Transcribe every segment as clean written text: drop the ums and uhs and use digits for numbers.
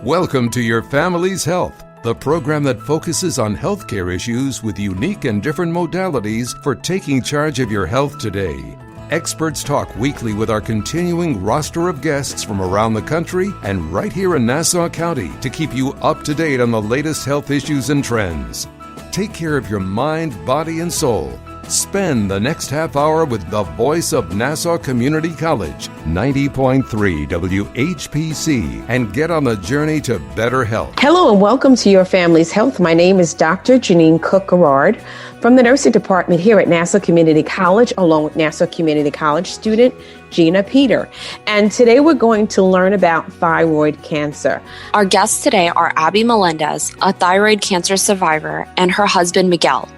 Welcome to Your Family's Health, the program that focuses on healthcare issues with unique and different modalities for taking charge of your health today. Experts talk weekly with our continuing roster of guests from around the country and right here in Nassau County to keep you up to date on the latest health issues and trends. Take care of your mind, body, and soul. Spend the next half hour with the voice of Nassau Community College, 90.3 WHPC, and get on the journey to better health. Hello and welcome to Your Family's Health. My name is Dr. Jeanine Cook-Garard from the nursing department here at Nassau Community College, along with Nassau Community College student Gina Peter. And today we're going to learn about thyroid cancer. Our guests today are Abby Melendez, a thyroid cancer survivor, and her husband Miguel.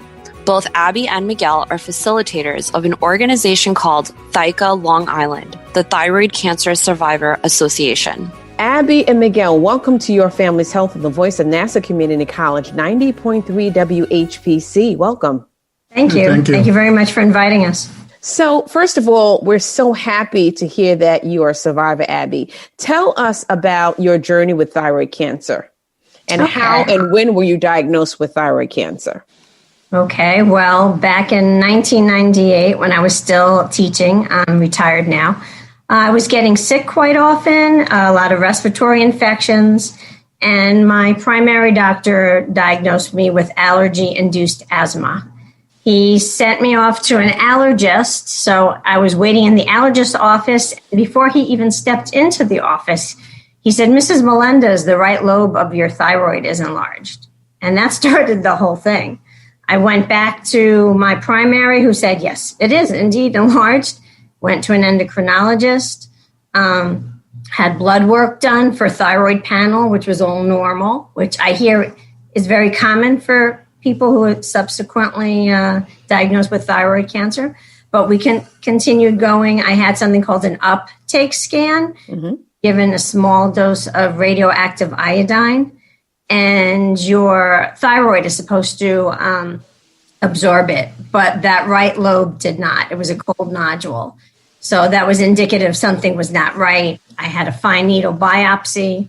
Both Abby and Miguel are facilitators of an organization called ThyCa Long Island, the Thyroid Cancer Survivor Association. Abby and Miguel, welcome to Your Family's Health, the voice of Nassau Community College, 90.3 WHPC. Welcome. Thank you. Thank you very much for inviting us. So, first of all, we're so happy to hear that you are a survivor, Abby. Tell us about your journey with thyroid cancer and how and when were you diagnosed with thyroid cancer? Okay, well, back in 1998, when I was still teaching, I'm retired now, I was getting sick quite often, a lot of respiratory infections, and my primary doctor diagnosed me with allergy-induced asthma. He sent me off to an allergist, so I was waiting in the allergist's office. Before he even stepped into the office, he said, "Mrs. Melendez, the right lobe of your thyroid is enlarged." And that started the whole thing. I went back to my primary who said, yes, it is indeed enlarged. Went to an endocrinologist, had blood work done for thyroid panel, which was all normal, which I hear is very common for people who are subsequently diagnosed with thyroid cancer. But we continued going. I had something called an Uptake Scan, given a small dose of radioactive iodine. And your thyroid is supposed to absorb it, but that right lobe did not. It was a cold nodule. So that was indicative something was not right. I had a fine needle biopsy,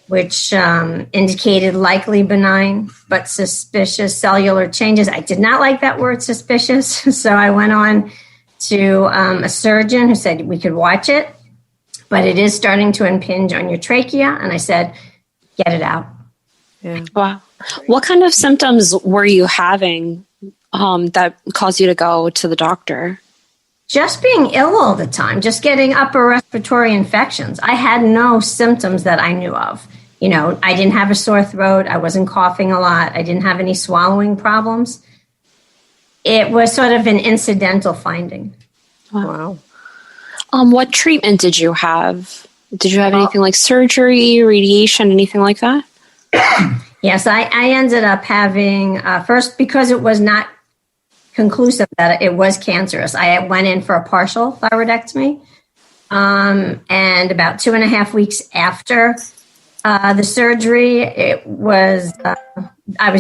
which indicated likely benign, but suspicious cellular changes. I did not like that word suspicious. So I went on to a surgeon who said we could watch it, but it is starting to impinge on your trachea. And I said, get it out. Yeah. Wow. What kind of symptoms were you having that caused you to go to the doctor? Just being ill all the time, just getting upper respiratory infections. I had no symptoms that I knew of. You know, I didn't have a sore throat. I wasn't coughing a lot. I didn't have any swallowing problems. It was sort of an incidental finding. Wow. What treatment did you have? Did you have anything like surgery, radiation, anything like that? Yes, I ended up having, first, because it was not conclusive that it was cancerous, I went in for a partial thyroidectomy. And about 2.5 weeks after the surgery, I was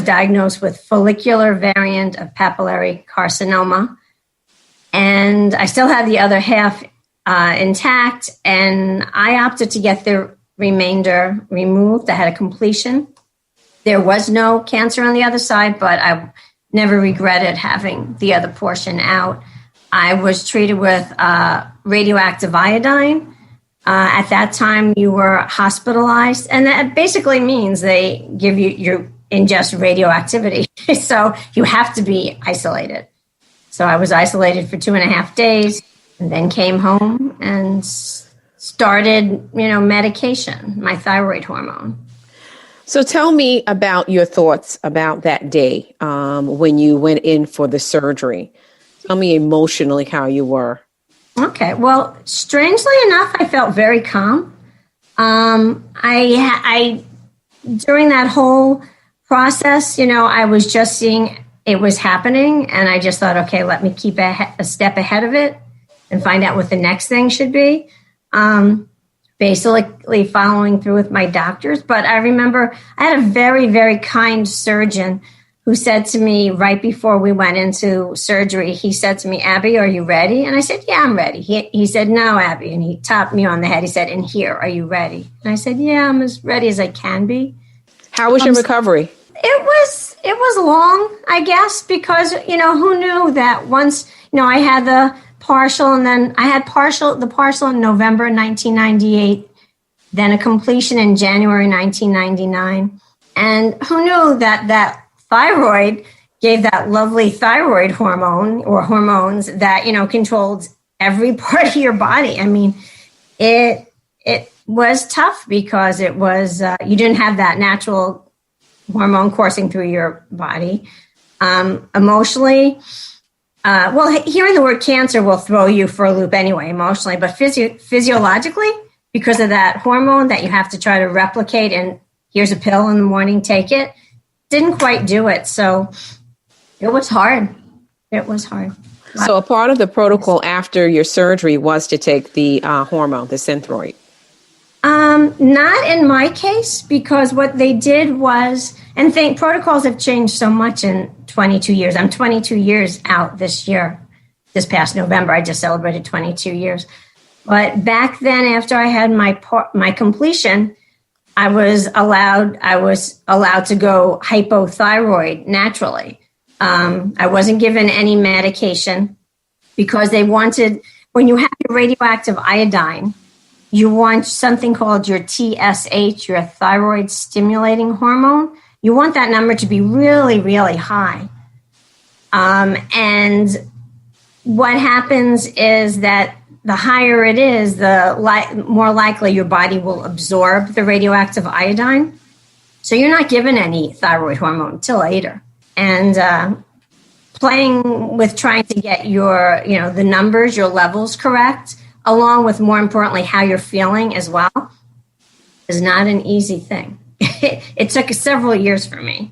diagnosed with follicular variant of papillary carcinoma. And I still had the other half intact, and I opted to get the remainder removed. I had a completion. There was no cancer on the other side, but I never regretted having the other portion out. I was treated with radioactive iodine. At that time, you were hospitalized, and that basically means they give you ingest radioactivity. So you have to be isolated. So I was isolated for 2.5 days, and then came home and started, medication, my thyroid hormone. So tell me about your thoughts about that day when you went in for the surgery. Tell me emotionally how you were. Okay. Well, strangely enough, I felt very calm. I during that whole process, I was just seeing it was happening, and I just thought, okay, let me keep a step ahead of it and find out what the next thing should be. Basically following through with my doctors. But I remember I had a very, very kind surgeon who said to me right before we went into surgery, he said to me, Abby, are you ready? And I said, yeah, I'm ready. He said, no, Abby. And he tapped me on the head. He said, and here, are you ready? And I said, yeah, I'm as ready as I can be. How was your recovery? It was long, I guess, because, who knew that once, I had the partial, and then I had the partial in November 1998, then a completion in January 1999. And who knew that thyroid gave that lovely thyroid hormone or hormones that, controlled every part of your body. I mean, it was tough because it was, you didn't have that natural hormone coursing through your body. Emotionally, hearing the word cancer will throw you for a loop anyway, emotionally, but physiologically, because of that hormone that you have to try to replicate, and here's a pill in the morning, take it, didn't quite do it. So it was hard. It was hard. So a part of the protocol after your surgery was to take the hormone, the Synthroid. Not in my case, because what they did was, and protocols have changed so much in 22 years. I'm 22 years out this year. This past November, I just celebrated 22 years. But back then, after I had my completion, I was allowed to go hypothyroid naturally. I wasn't given any medication because they wanted, when you have your radioactive iodine, you want something called your TSH, your thyroid stimulating hormone. You want that number to be really, really high. And what happens is that the higher it is, the more likely your body will absorb the radioactive iodine. So you're not given any thyroid hormone until later. And playing with trying to get your, the numbers, your levels correct, along with, more importantly, how you're feeling as well, is not an easy thing. It took several years for me.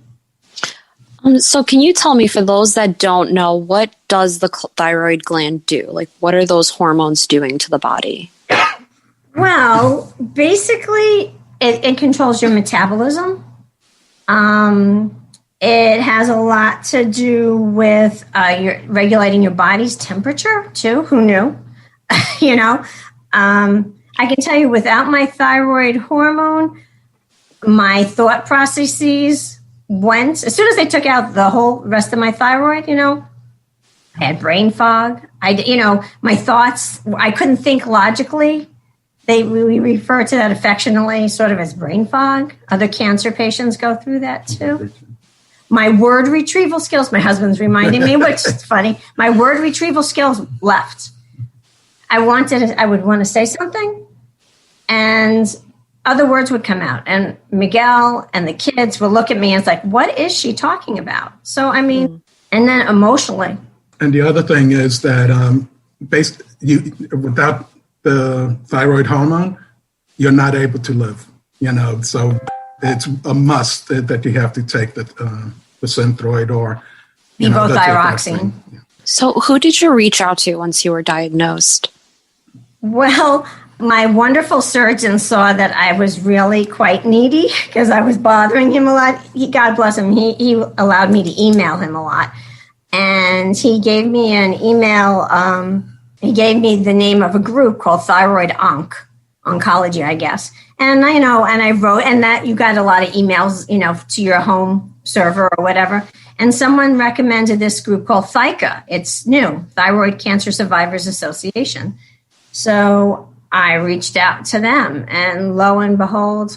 So can you tell me, for those that don't know, what does the thyroid gland do? Like, what are those hormones doing to the body? Well, basically, it controls your metabolism. It has a lot to do with your regulating your body's temperature, too. Who knew? I can tell you, without my thyroid hormone, my thought processes went, as soon as they took out the whole rest of my thyroid, I had brain fog. My thoughts, I couldn't think logically. We refer to that affectionately sort of as brain fog. Other cancer patients go through that too. My word retrieval skills, my husband's reminding me, which is funny. My word retrieval skills left. I would want to say something, and other words would come out. And Miguel and the kids would look at me and it's like, what is she talking about? So, and then emotionally. And the other thing is that without the thyroid hormone, you're not able to live, so it's a must that you have to take the Synthroid or levothyroxine. Yeah. So who did you reach out to once you were diagnosed? Well, my wonderful surgeon saw that I was really quite needy because I was bothering him a lot. God bless him. He allowed me to email him a lot. And he gave me an email. He gave me the name of a group called Thyroid Oncology, I guess. And I wrote, and that you got a lot of emails, to your home server or whatever. And someone recommended this group called ThyCa. It's new, Thyroid Cancer Survivors Association. So I reached out to them, and lo and behold,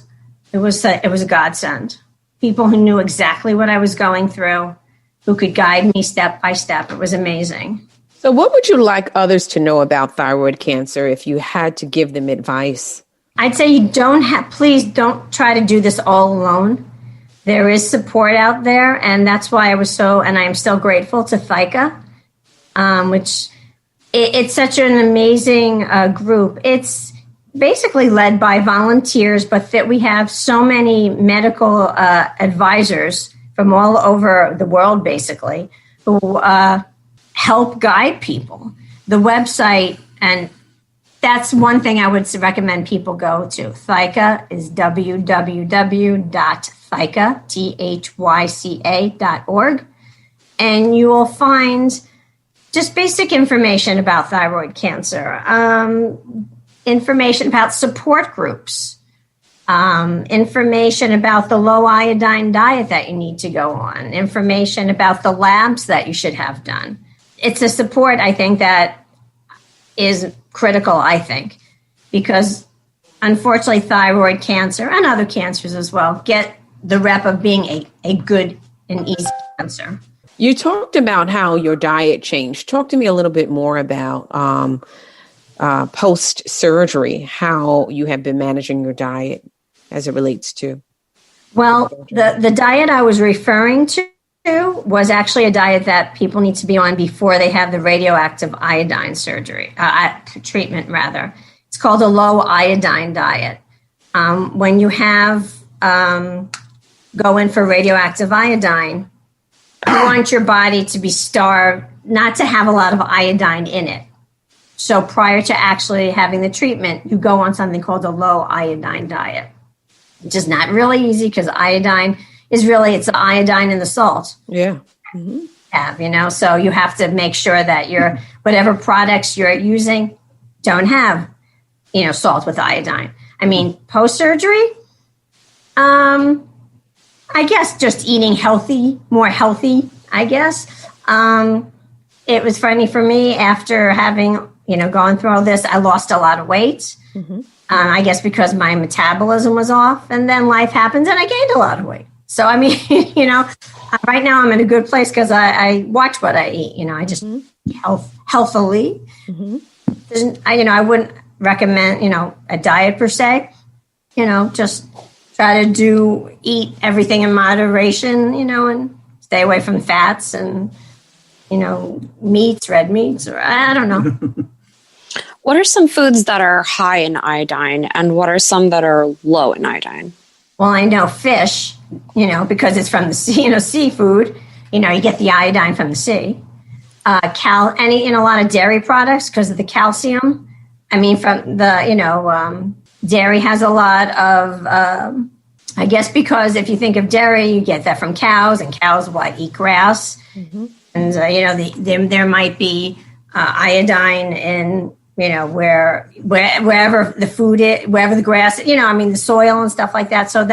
it was a godsend. People who knew exactly what I was going through, who could guide me step by step. It was amazing. So what would you like others to know about thyroid cancer if you had to give them advice? I'd say please don't try to do this all alone. There is support out there, and that's why I am still grateful to ThyCa, which it's such an amazing group. It's basically led by volunteers, but that we have so many medical advisors from all over the world, basically, who help guide people. The website, and that's one thing I would recommend people go to. ThyCa is www.thyca.org. And you will find just basic information about thyroid cancer, information about support groups, information about the low iodine diet that you need to go on, information about the labs that you should have done. It's a support, I think, that is critical, I think, because unfortunately thyroid cancer and other cancers as well get the rep of being a good and easy cancer. You talked about how your diet changed. Talk to me a little bit more about post-surgery, how you have been managing your diet as it relates to. Well, the diet I was referring to was actually a diet that people need to be on before they have the radioactive iodine treatment, rather. It's called a low iodine diet. When you have go in for radioactive iodine, you want your body to be starved, not to have a lot of iodine in it. So prior to actually having the treatment, you go on something called a low iodine diet, which is not really easy because iodine is really, it's the iodine in the salt. Yeah. Mm-hmm. So you have to make sure that your whatever products you're using don't have, salt with iodine. I mean, post-surgery, I guess just eating more healthy, I guess. It was funny for me after having, gone through all this, I lost a lot of weight. Mm-hmm. I guess because my metabolism was off, and then life happens and I gained a lot of weight. So, I mean, right now I'm in a good place because I watch what I eat. I just healthily. Mm-hmm. I wouldn't recommend, a diet per se. Just try to eat everything in moderation, and stay away from fats and, meats, red meats, or I don't know. What are some foods that are high in iodine and what are some that are low in iodine? Well, I know fish, because it's from the sea, seafood, you get the iodine from the sea. A lot of dairy products because of the calcium. I mean, from the, dairy has a lot of, I guess because if you think of dairy, you get that from cows, and cows eat grass. Mm-hmm. And, there might be iodine in, wherever the food is, wherever the grass, the soil and stuff like that. So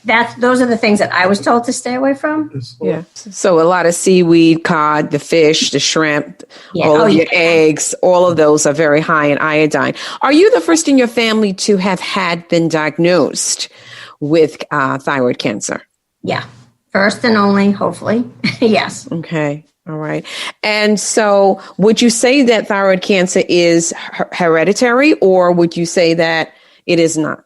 those are the things that I was told to stay away from. Yeah. So a lot of seaweed, cod, the fish, the shrimp, all of your eggs, all of those are very high in iodine. Are you the first in your family to have been diagnosed with thyroid cancer? Yeah. First and only, hopefully. Yes. Okay. All right. And so would you say that thyroid cancer is hereditary, or would you say that it is not?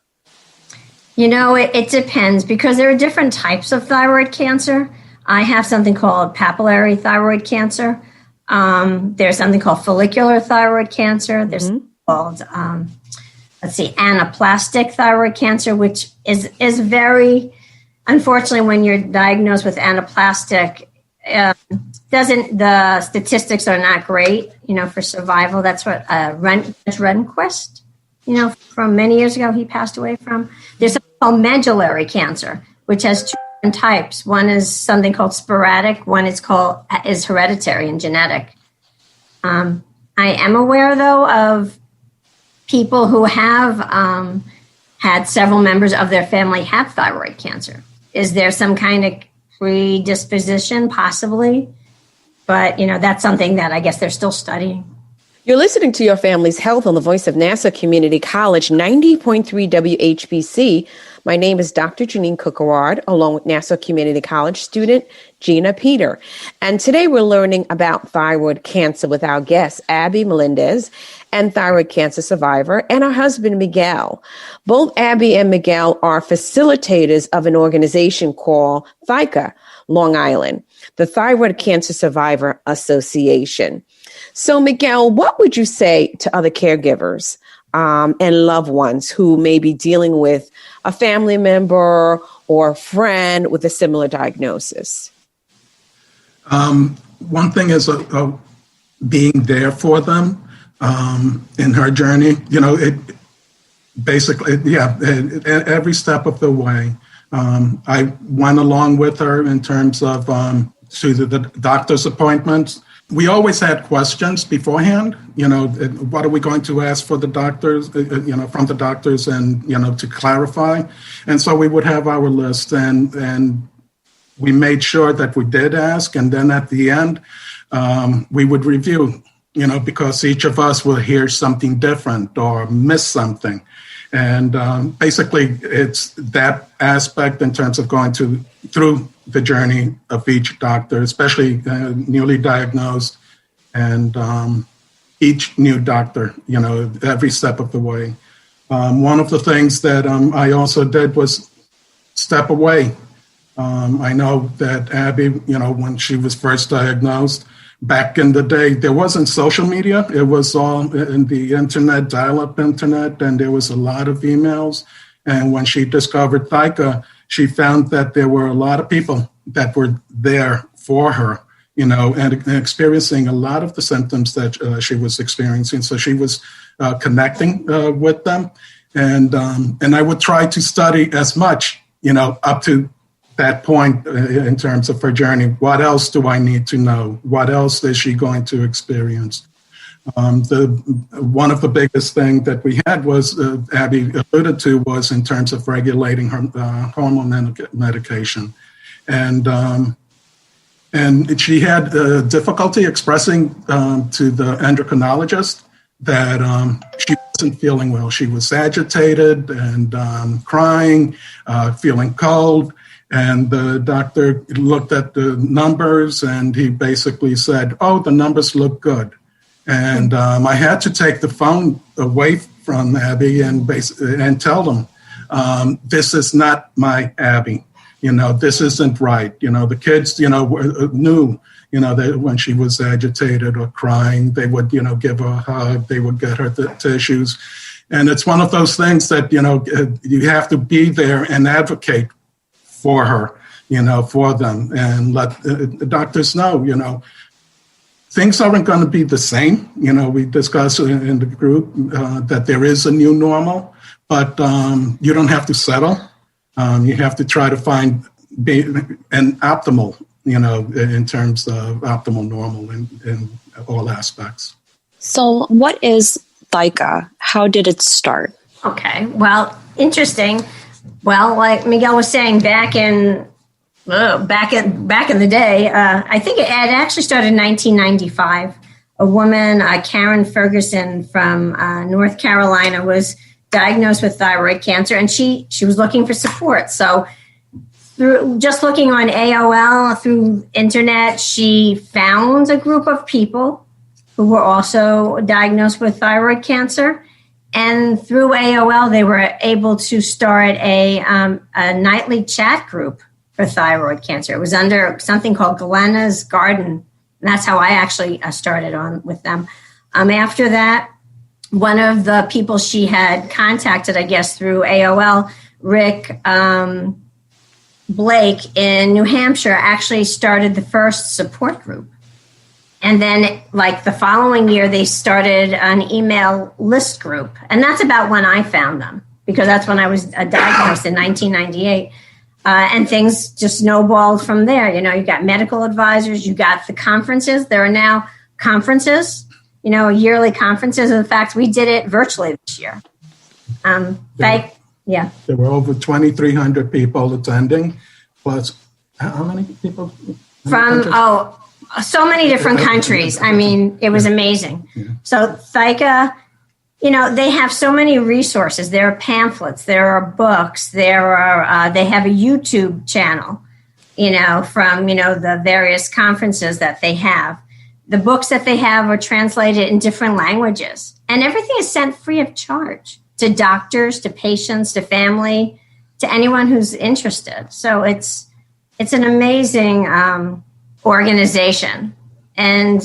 It depends because there are different types of thyroid cancer. I have something called papillary thyroid cancer. There's something called follicular thyroid cancer. There's called, anaplastic thyroid cancer, which is very, unfortunately, when you're diagnosed with anaplastic, the statistics are not great, for survival. That's what Rehnquist, from many years ago, he passed away from. There's something called medullary cancer, which has two different types. One is something called sporadic. One is hereditary and genetic. I am aware, though, of people who have had several members of their family have thyroid cancer. Is there some kind of predisposition? Possibly. But, that's something that I guess they're still studying. You're listening to Your Family's Health on the voice of Nassau Community College, 90.3 WHPC. My name is Dr. Jeanine Cook-Garard, along with Nassau Community College student Gina Peter. And today we're learning about thyroid cancer with our guest, Abby Melendez, and thyroid cancer survivor, and her husband, Miguel. Both Abby and Miguel are facilitators of an organization called ThyCa, Long Island, the Thyroid Cancer Survivor Association. So, Miguel, what would you say to other caregivers and loved ones who may be dealing with a family member or a friend with a similar diagnosis? One thing is being there for them. in her journey. It basically, every step of the way. I went along with her in terms of to the doctor's appointments. We always had questions beforehand, what are we going to ask for the doctors, from the doctors and, to clarify. And so we would have our list and we made sure that we did ask. And then at the end, we would review, because each of us will hear something different or miss something. And basically, it's that aspect in terms of going through the journey of each doctor, especially newly diagnosed, and each new doctor, every step of the way. One of the things that I also did was step away. I know that Abby, when she was first diagnosed, back in the day, there wasn't social media. It was all in the internet, dial-up internet, and there was a lot of emails. And when she discovered ThyCa, she found that there were a lot of people that were there for her, and experiencing a lot of the symptoms that she was experiencing. So she was connecting with them. And I would try to study as much, up to that point in terms of her journey. What else do I need to know? What else is she going to experience? One of the biggest things that we had was, Abby alluded to, was in terms of regulating her hormone medication. And she had difficulty expressing to the endocrinologist that she wasn't feeling well. She was agitated and crying, feeling cold. And the doctor looked at the numbers and he basically said, "Oh, the numbers look good." And I had to take the phone away from Abby and tell them, this is not my Abby. This isn't right. The kids, knew, that when she was agitated or crying, they would, give her a hug. They would get her the tissues. And it's one of those things that, you have to be there and advocate for her, for them, and let the doctors know, things aren't going to be the same. We discussed in the group that there is a new normal, but you don't have to settle. You have to try to find an optimal, in terms of optimal normal in all aspects. So what is ThyCa? How did it start? Okay, well, interesting. Well, like Miguel was saying, back in the day, I think it had actually started in 1995. A woman, Karen Ferguson from North Carolina, was diagnosed with thyroid cancer, and she was looking for support. So through just looking on AOL, through internet, she found a group of people who were also diagnosed with thyroid cancer. And through AOL, they were able to start a nightly chat group for thyroid cancer. It was under something called Glenna's Garden. And that's how I actually started on with them. After that, one of the people she had contacted, I guess, through AOL, Rick Blake in New Hampshire, actually started the first support group. And then, like the following year, they started an email list group. And that's about when I found them, because that's when I was diagnosed in 1998. And things just snowballed from there. You got medical advisors, you got the conferences. There are now conferences, yearly conferences. In fact, we did it virtually this year. There were over 2,300 people attending, plus how many people? From, so many different countries. I mean, it was amazing. Yeah. So ThyCa, they have so many resources. There are pamphlets, there are books, they have a YouTube channel, from, the various conferences that they have. The books that they have are translated in different languages, and everything is sent free of charge to doctors, to patients, to family, to anyone who's interested. So it's an amazing organization. And,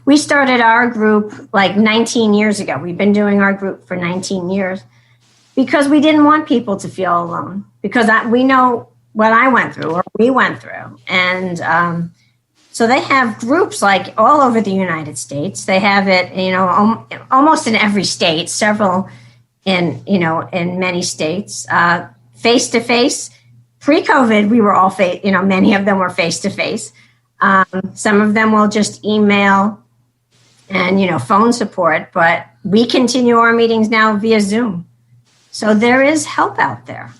we started our group like 19 years ago. We've been doing our group for 19 years because we didn't want people to feel alone, because we know what I went through or we went through. And So they have groups like all over the United States. They have it, almost in every state, several in many states, face to face. Pre-COVID, we were all many of them were face to face. Some of them will just email and, phone support, but we continue our meetings now via Zoom. So there is help out there.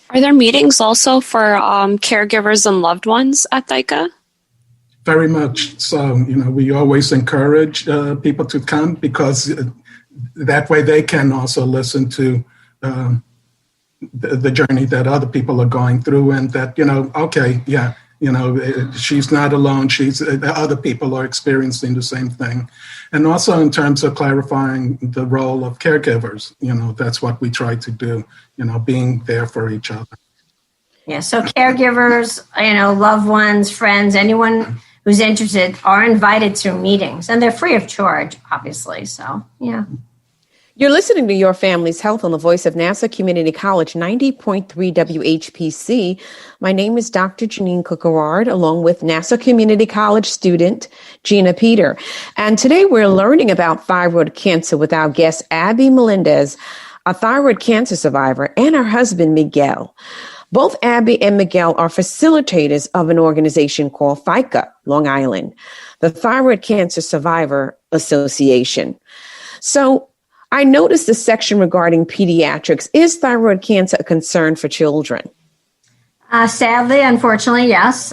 Are there meetings also for caregivers and loved ones at ThyCa? Very much so. We always encourage people to come because that way they can also listen to the journey that other people are going through, and that, she's not alone. Other people are experiencing the same thing. And also in terms of clarifying the role of caregivers, that's what we try to do, being there for each other. Yeah, so caregivers, loved ones, friends, anyone who's interested are invited to meetings, and they're free of charge, obviously. So, yeah. You're listening to Your Family's Health on the Voice of Nassau Community College, 90.3 WHPC. My name is Dr. Jeanine Cook-Garard, along with Nassau Community College student Gina Peter. And today we're learning about thyroid cancer with our guest, Abby Melendez, a thyroid cancer survivor, and her husband, Miguel. Both Abby and Miguel are facilitators of an organization called ThyCa, Long Island, the Thyroid Cancer Survivor Association. So, I noticed the section regarding pediatrics. Is thyroid cancer a concern for children? Sadly, unfortunately, yes.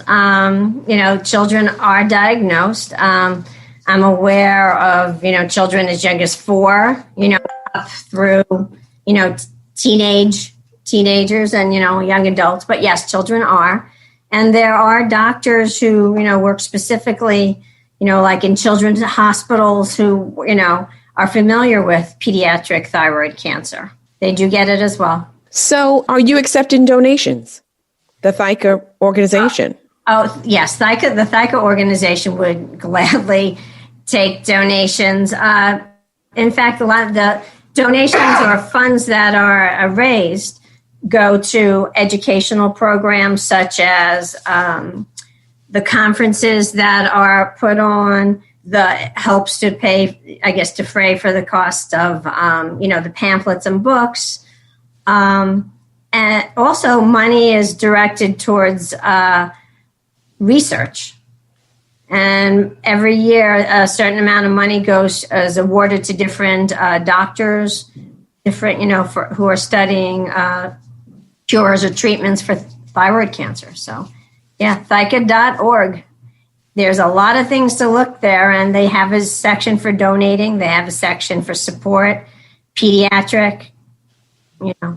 Children are diagnosed. I'm aware of, children as young as 4, up through, teenagers and, young adults. But yes, children are. And there are doctors who, work specifically, like in children's hospitals who, are familiar with pediatric thyroid cancer. They do get it as well. So are you accepting donations? The ThyCa organization? Yes. The ThyCa organization would gladly take donations. In fact, a lot of the donations or funds that are raised go to educational programs such as the conferences that are put on, that helps to pay, defray for the cost of, the pamphlets and books. And also money is directed towards research. And every year, a certain amount of money is awarded to different doctors, who are studying cures or treatments for thyroid cancer. So, yeah, ThyCa.org. There's a lot of things to look there, and they have a section for donating. They have a section for support, pediatric.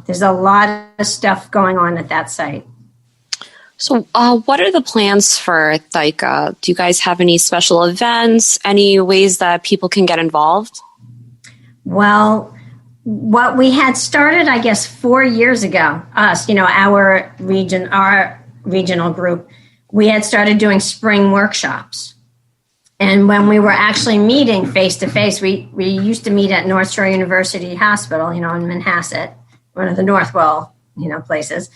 There's a lot of stuff going on at that site. So what are the plans for ThyCa? Do you guys have any special events, any ways that people can get involved? Well, what we had started, 4 years ago, our regional group, we had started doing spring workshops. And when we were actually meeting face to face, we used to meet at North Shore University Hospital, in Manhasset, one of the Northwell, places.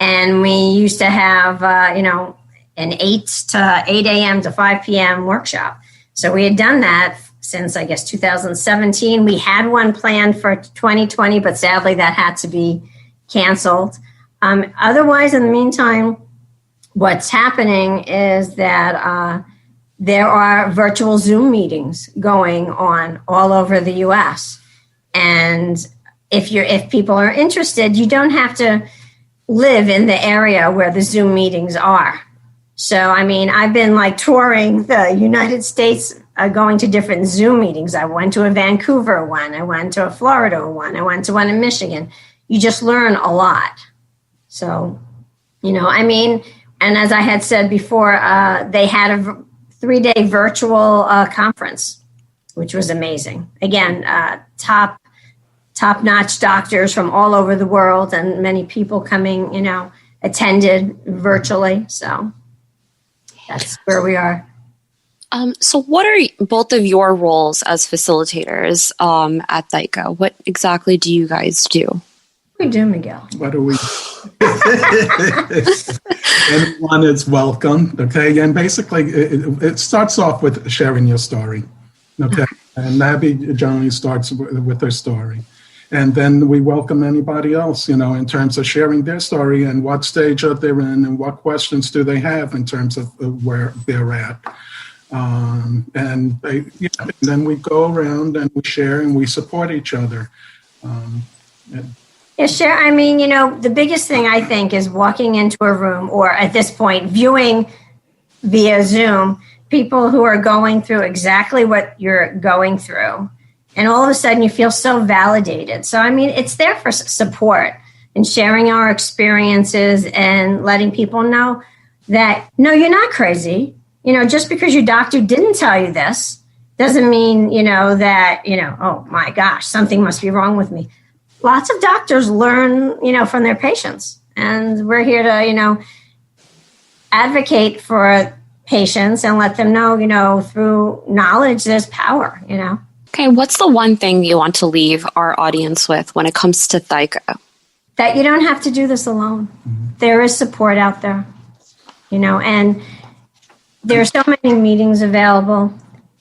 And we used to have, an 8 a.m. to 5 p.m. workshop. So we had done that since, 2017. We had one planned for 2020, but sadly that had to be canceled. Otherwise, in the meantime, what's happening is that there are virtual Zoom meetings going on all over the U.S. And if people are interested, you don't have to live in the area where the Zoom meetings are. So, I've been touring the United States, going to different Zoom meetings. I went to a Vancouver one. I went to a Florida one. I went to one in Michigan. You just learn a lot. So, and as I had said before, they had a 3-day virtual conference, which was amazing. Again, top-notch doctors from all over the world, and many people coming, attended virtually. So that's where we are. So what are both of your roles as facilitators at ThyCa? What exactly do you guys do? We do, Miguel. What do we? Anyone is welcome. Okay, and basically, it starts off with sharing your story. Okay, and Abby Jeanine starts with her story. And then we welcome anybody else, in terms of sharing their story and what stage are they in and what questions do they have in terms of where they're at. And then we go around and we share and we support each other. Yeah, sure. I mean, the biggest thing I think is walking into a room or at this point, viewing via Zoom, people who are going through exactly what you're going through. And all of a sudden you feel so validated. So, I mean, it's there for support and sharing our experiences and letting people know that, no, you're not crazy. Just because your doctor didn't tell you this doesn't mean, that, oh my gosh, something must be wrong with me. Lots of doctors learn, from their patients. And we're here to, advocate for patients and let them know, through knowledge, there's power, Okay, what's the one thing you want to leave our audience with when it comes to ThyCa? That you don't have to do this alone. Mm-hmm. There is support out there, and there are so many meetings available.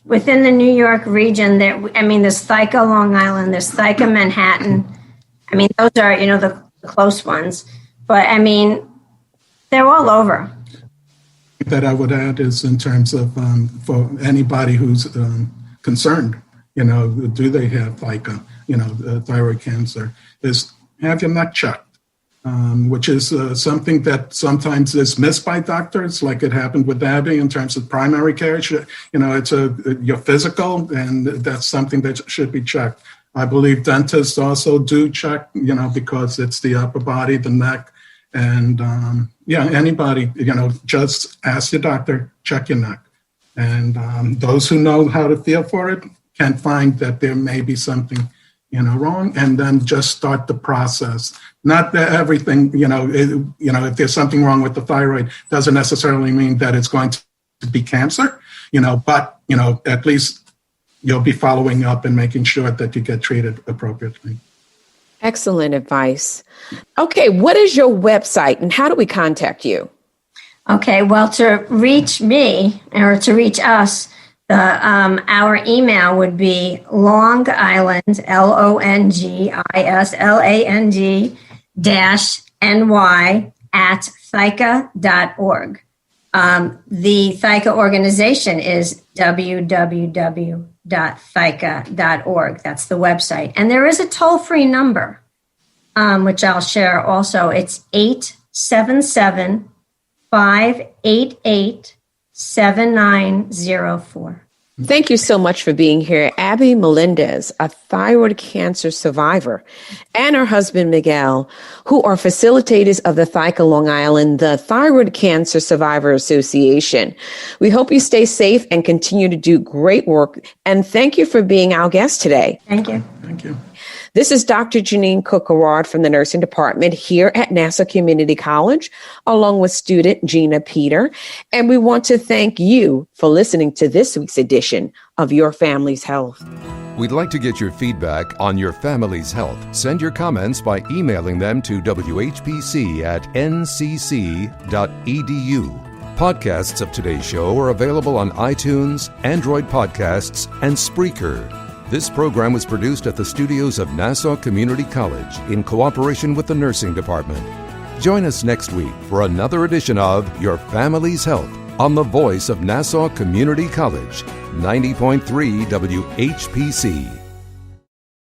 Within the New York region, there's ThyCa Long Island, there's ThyCa Manhattan. I mean, those are, the close ones. But, they're all over. That I would add is in terms of for anybody who's concerned, do they have ThyCa, thyroid cancer, is have your neck checked, which is something that sometimes is missed by doctors, like it happened with Abby in terms of primary care. It's your physical, and that's something that should be checked. I believe dentists also do check, because it's the upper body, the neck, and anybody, just ask your doctor, check your neck. And those who know how to feel for it can find that there may be something, wrong, and then just start the process. Not that everything, if there's something wrong with the thyroid, doesn't necessarily mean that it's going to be cancer, but, at least you'll be following up and making sure that you get treated appropriately. Excellent advice. Okay, what is your website and how do we contact you? Okay, well, to reach me or to reach us, our email would be Long Island, LONGISLAND -NY @ThyCa.org. The ThyCa organization is www.ThyCa.org. That's the website. And there is a toll-free number, which I'll share also. It's 877-588-7904. Thank you so much for being here. Abby Melendez, a thyroid cancer survivor, and her husband, Miguel, who are facilitators of the ThyCa Long Island, the Thyroid Cancer Survivor Association. We hope you stay safe and continue to do great work. And thank you for being our guest today. Thank you. Thank you. This is Dr. Jeanine Cook-Garard from the nursing department here at Nassau Community College, along with student Gina Peter. And we want to thank you for listening to this week's edition of Your Family's Health. We'd like to get your feedback on your family's health. Send your comments by emailing them to whpc@ncc.edu. Podcasts of today's show are available on iTunes, Android Podcasts, and Spreaker. This program was produced at the studios of Nassau Community College in cooperation with the nursing department. Join us next week for another edition of Your Family's Health on the voice of Nassau Community College, 90.3 WHPC.